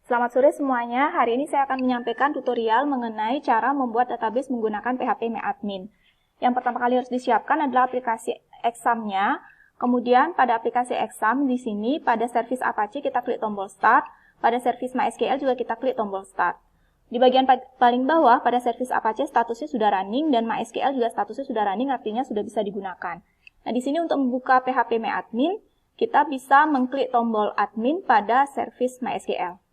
Selamat sore semuanya, hari ini saya akan menyampaikan tutorial mengenai cara membuat database menggunakan PHP MyAdmin. Yang pertama kali harus disiapkan adalah aplikasi examnya. Kemudian pada aplikasi exam di sini pada service Apache kita klik tombol Start, pada service MySQL juga kita klik tombol Start. Di bagian paling bawah pada service Apache statusnya sudah running dan MySQL juga statusnya sudah running, artinya sudah bisa digunakan. Nah, di sini untuk membuka PHP MyAdmin, kita bisa mengklik tombol admin pada service MySQL.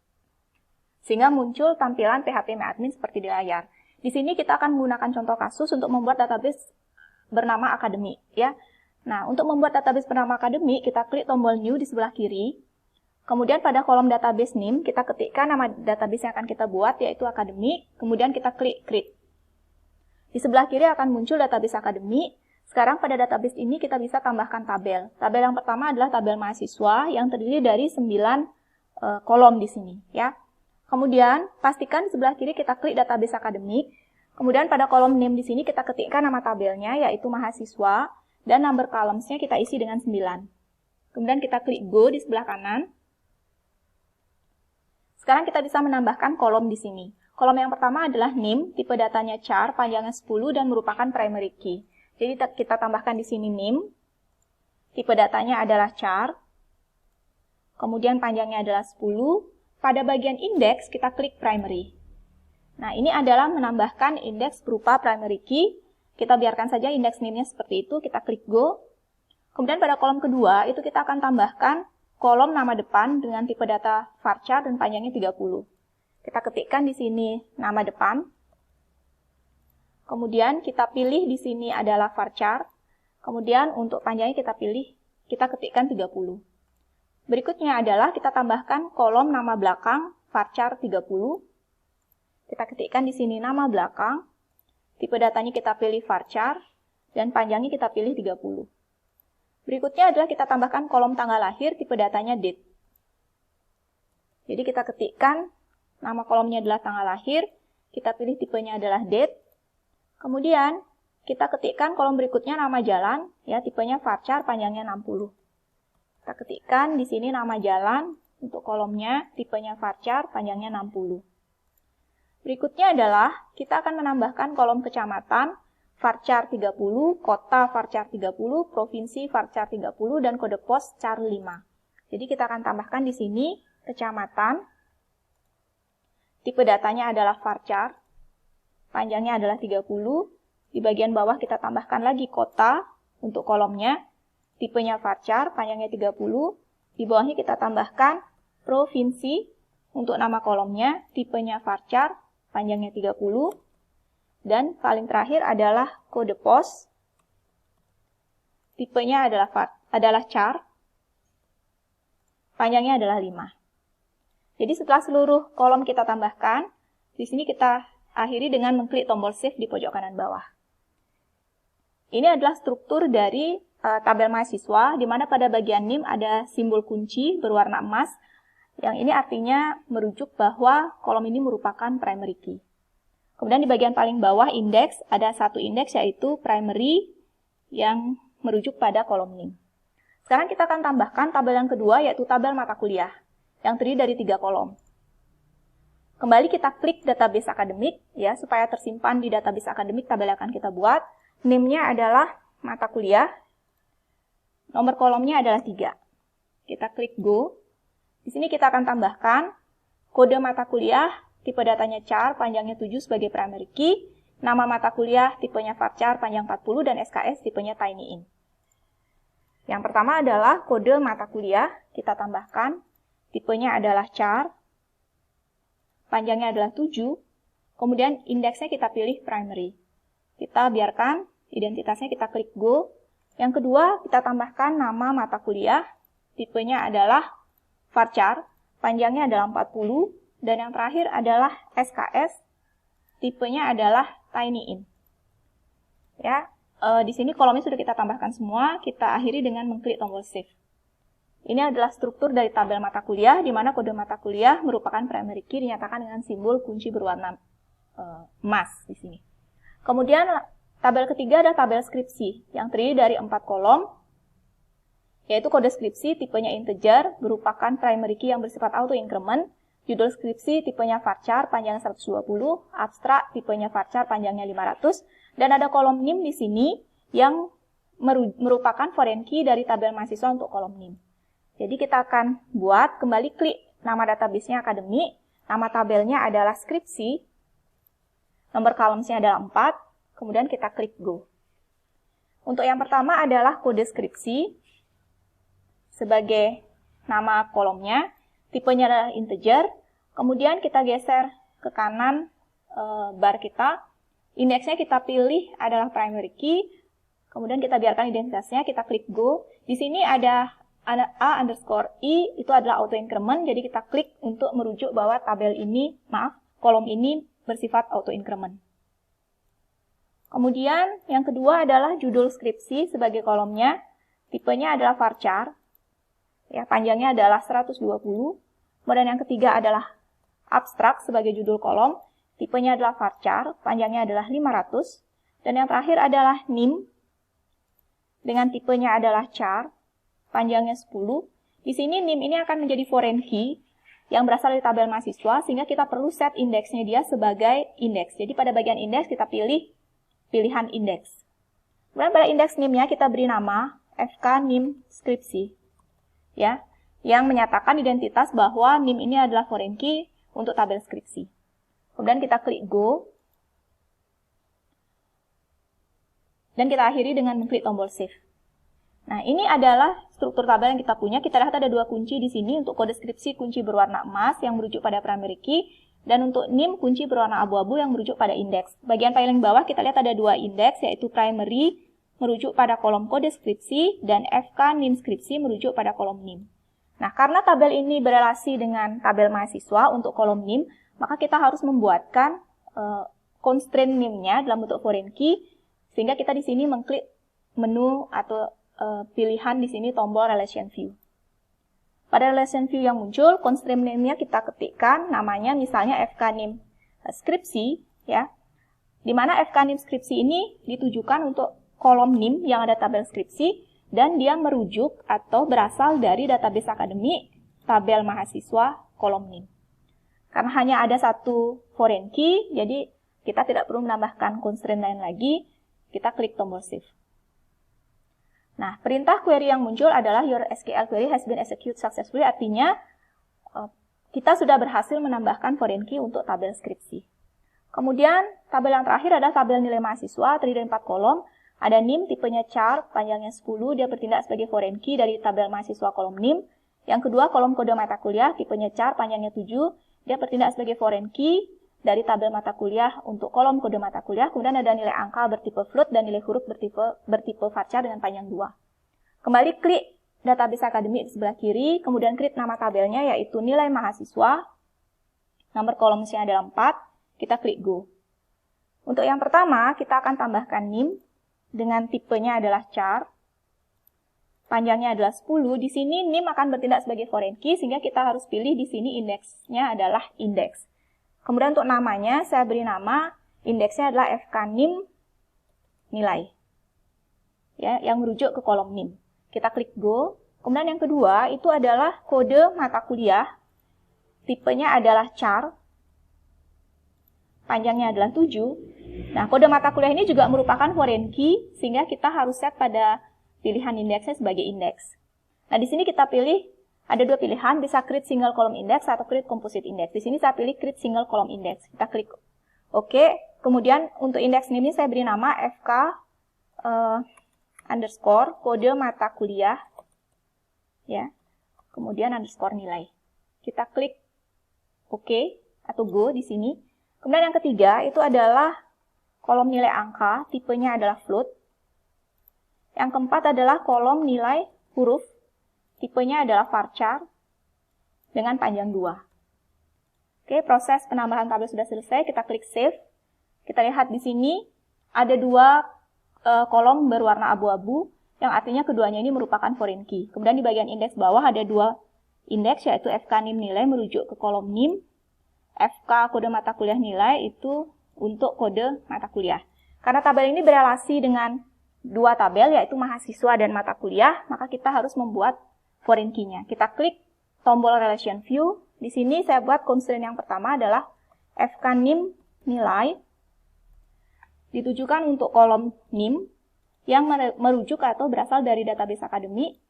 Sehingga muncul tampilan PHP MyAdmin seperti di layar. Di sini kita akan menggunakan contoh kasus untuk membuat database bernama Academy, ya. Nah, untuk membuat database bernama Academy, kita klik tombol New di sebelah kiri. Kemudian pada kolom database name, kita ketikkan nama database yang akan kita buat, yaitu Academy. Kemudian kita klik Create. Di sebelah kiri akan muncul database Academy. Sekarang pada database ini kita bisa tambahkan tabel. Tabel yang pertama adalah tabel mahasiswa yang terdiri dari 9 kolom di sini, ya. Kemudian, pastikan di sebelah kiri kita klik database akademik. Kemudian pada kolom name di sini kita ketikkan nama tabelnya, yaitu mahasiswa, dan number columns-nya kita isi dengan 9. Kemudian kita klik Go di sebelah kanan. Sekarang kita bisa menambahkan kolom di sini. Kolom yang pertama adalah name, tipe datanya char, panjangnya 10, dan merupakan primary key. Jadi kita tambahkan di sini name, tipe datanya adalah char, kemudian panjangnya adalah 10, pada bagian indeks, kita klik primary. Nah, ini adalah menambahkan indeks berupa primary key. Kita biarkan saja indeks name-nya seperti itu, kita klik Go. Kemudian pada kolom kedua, itu kita akan tambahkan kolom nama depan dengan tipe data varchar dan panjangnya 30. Kita ketikkan di sini nama depan. Kemudian kita pilih di sini adalah varchar. Kemudian untuk panjangnya kita ketikkan 30. Berikutnya adalah kita tambahkan kolom nama belakang varchar 30. Kita ketikkan di sini nama belakang. Tipe datanya kita pilih varchar dan panjangnya kita pilih 30. Berikutnya adalah kita tambahkan kolom tanggal lahir, tipe datanya date. Jadi kita ketikkan nama kolomnya adalah tanggal lahir, kita pilih tipenya adalah date. Kemudian kita ketikkan kolom berikutnya nama jalan, ya tipenya varchar, panjangnya 60. Kita ketikkan di sini nama jalan untuk kolomnya, tipenya varchar, panjangnya 60. Berikutnya adalah kita akan menambahkan kolom kecamatan, varchar 30, kota varchar 30, provinsi varchar 30, dan kode pos char 5. Jadi kita akan tambahkan di sini kecamatan, tipe datanya adalah varchar, panjangnya adalah 30. Di bagian bawah kita tambahkan lagi kota untuk kolomnya, tipenya varchar, panjangnya 30. Di bawahnya kita tambahkan provinsi untuk nama kolomnya, tipenya varchar, panjangnya 30. Dan paling terakhir adalah kode pos, tipenya adalah char, panjangnya adalah 5. Jadi setelah seluruh kolom kita tambahkan, di sini kita akhiri dengan mengklik tombol Save di pojok kanan bawah. Ini adalah struktur dari tabel mahasiswa, di mana pada bagian name ada simbol kunci berwarna emas, yang ini artinya merujuk bahwa kolom ini merupakan primary key. Kemudian di bagian paling bawah indeks, ada satu indeks yaitu primary yang merujuk pada kolom name. Sekarang kita akan tambahkan tabel yang kedua, yaitu tabel mata kuliah, yang terdiri dari 3 kolom. Kembali kita klik database akademik, ya, supaya tersimpan di database akademik tabel yang akan kita buat. Name-nya adalah mata kuliah. Nomor kolomnya adalah 3. Kita klik Go. Di sini kita akan tambahkan kode mata kuliah, tipe datanya char, panjangnya 7 sebagai primary key. Nama mata kuliah, tipenya varchar, panjang 40, dan SKS tipenya tinyin. Yang pertama adalah kode mata kuliah. Kita tambahkan, tipenya adalah char, panjangnya adalah 7. Kemudian indeksnya kita pilih primary. Kita biarkan identitasnya, kita klik Go. Yang kedua, kita tambahkan nama mata kuliah, tipenya adalah varchar, panjangnya adalah 40, dan yang terakhir adalah SKS, tipenya adalah tinyin. Ya, di sini kolomnya sudah kita tambahkan semua, kita akhiri dengan mengklik tombol Save. Ini adalah struktur dari tabel mata kuliah, di mana kode mata kuliah merupakan primary key dinyatakan dengan simbol kunci berwarna emas di sini. Kemudian tabel ketiga adalah tabel skripsi, yang terdiri dari 4 kolom, yaitu kode skripsi tipenya integer, merupakan primary key yang bersifat auto increment, judul skripsi tipenya varchar panjangnya 120, abstrak tipenya varchar panjangnya 500, dan ada kolom NIM di sini yang merupakan foreign key dari tabel mahasiswa untuk kolom NIM. Jadi kita akan buat, kembali klik nama database-nya akademik, nama tabelnya adalah skripsi, nomor columns-nya adalah 4, kemudian kita klik Go. Untuk yang pertama adalah kode skripsi sebagai nama kolomnya, tipenya adalah integer, kemudian kita geser ke kanan bar kita, indeksnya kita pilih adalah primary key, kemudian kita biarkan identitasnya, kita klik Go. Di sini ada A_I, itu adalah auto increment, jadi kita klik untuk merujuk bahwa kolom ini bersifat auto increment. Kemudian yang kedua adalah judul skripsi sebagai kolomnya, tipenya adalah varchar, ya, panjangnya adalah 120. Kemudian yang ketiga adalah abstrak sebagai judul kolom, tipenya adalah varchar, panjangnya adalah 500. Dan yang terakhir adalah NIM, dengan tipenya adalah char, panjangnya 10. Di sini NIM ini akan menjadi foreign key yang berasal dari tabel mahasiswa, sehingga kita perlu set indeksnya dia sebagai indeks. Jadi pada bagian indeks kita pilih pilihan indeks. Kemudian pada indeks NIM-nya kita beri nama FK NIM skripsi, ya, yang menyatakan identitas bahwa NIM ini adalah foreign key untuk tabel skripsi. Kemudian kita klik Go, dan kita akhiri dengan mengklik tombol Save. Nah, ini adalah struktur tabel yang kita punya. Kita lihat ada dua kunci di sini. Untuk kode skripsi, kunci berwarna emas yang merujuk pada primary key. Dan untuk NIM, kunci berwarna abu-abu yang merujuk pada indeks. Bagian paling bawah kita lihat ada dua indeks, yaitu primary merujuk pada kolom kode skripsi, dan FK NIM skripsi merujuk pada kolom NIM. Nah, karena tabel ini berelasi dengan tabel mahasiswa untuk kolom NIM, maka kita harus membuatkan constraint NIM-nya dalam bentuk foreign key, sehingga kita di sini mengklik menu atau pilihan di sini tombol relation view. Pada relation view yang muncul, constraint name-nya kita ketikkan namanya misalnya FK NIM skripsi, ya. Di mana FK NIM skripsi ini ditujukan untuk kolom NIM yang ada tabel skripsi, dan dia merujuk atau berasal dari database akademik tabel mahasiswa kolom NIM. Karena hanya ada satu foreign key, jadi kita tidak perlu menambahkan constraint lain lagi, kita klik tombol save. Nah, perintah query yang muncul adalah your SQL query has been executed successfully, artinya kita sudah berhasil menambahkan foreign key untuk tabel skripsi. Kemudian, tabel yang terakhir adalah tabel nilai mahasiswa, terdiri dari 4 kolom. Ada NIM, tipenya char, panjangnya 10, dia bertindak sebagai foreign key dari tabel mahasiswa kolom NIM. Yang kedua, kolom kode mata kuliah, tipenya char, panjangnya 7, dia bertindak sebagai foreign key dari tabel mata kuliah untuk kolom kode mata kuliah. Kemudian ada nilai angka bertipe float dan nilai huruf bertipe varchar dengan panjang 2. Kembali klik database akademik di sebelah kiri, kemudian klik nama tabelnya yaitu nilai mahasiswa. Nomor kolomnya adalah 4, kita klik Go. Untuk yang pertama, kita akan tambahkan NIM dengan tipenya adalah char. Panjangnya adalah 10. Di sini NIM akan bertindak sebagai foreign key, sehingga kita harus pilih di sini indeksnya adalah indeks. Kemudian untuk namanya, saya beri nama, indeksnya adalah FK NIM nilai, ya, yang merujuk ke kolom NIM. Kita klik Go. Kemudian yang kedua, itu adalah kode mata kuliah, tipenya adalah char, panjangnya adalah 7. Nah, kode mata kuliah ini juga merupakan foreign key, sehingga kita harus set pada pilihan indeksnya sebagai indeks. Nah, di sini kita pilih, ada dua pilihan, bisa create single column index atau create composite index. Di sini saya pilih create single column index. Kita klik OK. Kemudian untuk indeks ini saya beri nama FK underscore kode mata kuliah, ya. Kemudian underscore nilai. Kita klik OK atau Go di sini. Kemudian yang ketiga itu adalah kolom nilai angka, tipenya adalah float. Yang keempat adalah kolom nilai huruf, tipenya adalah varchar dengan panjang 2. Oke, proses penambahan tabel sudah selesai. Kita klik save. Kita lihat di sini ada dua kolom berwarna abu-abu, yang artinya keduanya ini merupakan foreign key. Kemudian di bagian indeks bawah ada dua indeks, yaitu FK NIM nilai merujuk ke kolom NIM, FK kode mata kuliah nilai itu untuk kode mata kuliah. Karena tabel ini berelasi dengan dua tabel, yaitu mahasiswa dan mata kuliah, maka kita harus membuat foreign key-nya. Kita klik tombol relation view, Di sini saya buat constraint yang pertama adalah FK NIM nilai ditujukan untuk kolom NIM yang merujuk atau berasal dari database akademik,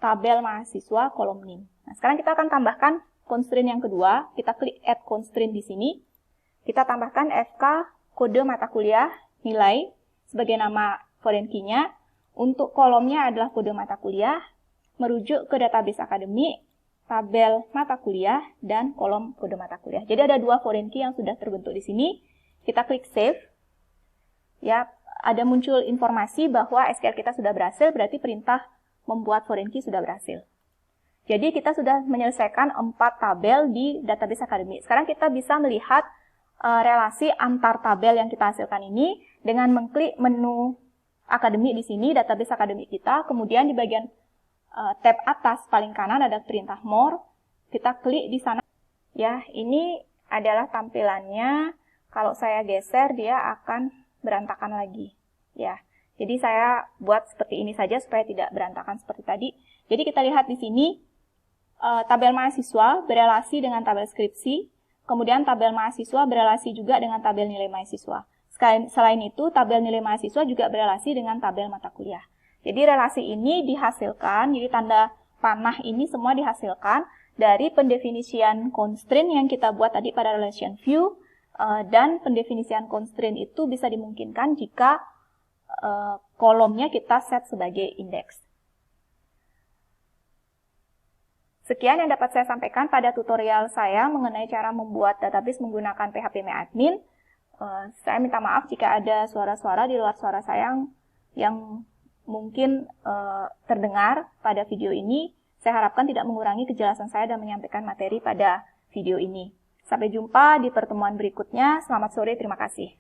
tabel mahasiswa, kolom NIM. Nah, sekarang kita akan tambahkan constraint yang kedua. Kita klik add constraint di sini. Kita tambahkan FK kode mata kuliah nilai sebagai nama foreign key-nya. Untuk kolomnya adalah kode mata kuliah, merujuk ke database akademik, tabel mata kuliah, dan kolom kode mata kuliah. Jadi ada dua foreign key yang sudah terbentuk di sini. Kita klik save. Ya, ada muncul informasi bahwa SQL kita sudah berhasil, berarti perintah membuat foreign key sudah berhasil. Jadi kita sudah menyelesaikan 4 tabel di database akademik. Sekarang kita bisa melihat relasi antar tabel yang kita hasilkan ini dengan mengklik menu akademik di sini, database akademik kita. Kemudian di bagian tab atas paling kanan ada perintah more. Kita klik di sana. Ya, ini adalah tampilannya. Kalau saya geser dia akan berantakan lagi. Ya, jadi saya buat seperti ini saja supaya tidak berantakan seperti tadi. Jadi kita lihat di sini tabel mahasiswa berelasi dengan tabel skripsi, kemudian tabel mahasiswa berelasi juga dengan tabel nilai mahasiswa. Selain itu, tabel nilai mahasiswa juga berelasi dengan tabel mata kuliah. Jadi relasi ini dihasilkan, jadi tanda panah ini semua dihasilkan dari pendefinisian constraint yang kita buat tadi pada relation view, dan pendefinisian constraint itu bisa dimungkinkan jika kolomnya kita set sebagai indeks. Sekian yang dapat saya sampaikan pada tutorial saya mengenai cara membuat database menggunakan phpMyAdmin. Saya minta maaf jika ada suara-suara di luar suara saya yang mungkin terdengar pada video ini. Saya harapkan tidak mengurangi kejelasan saya dan menyampaikan materi pada video ini. Sampai jumpa di pertemuan berikutnya. Selamat sore, terima kasih.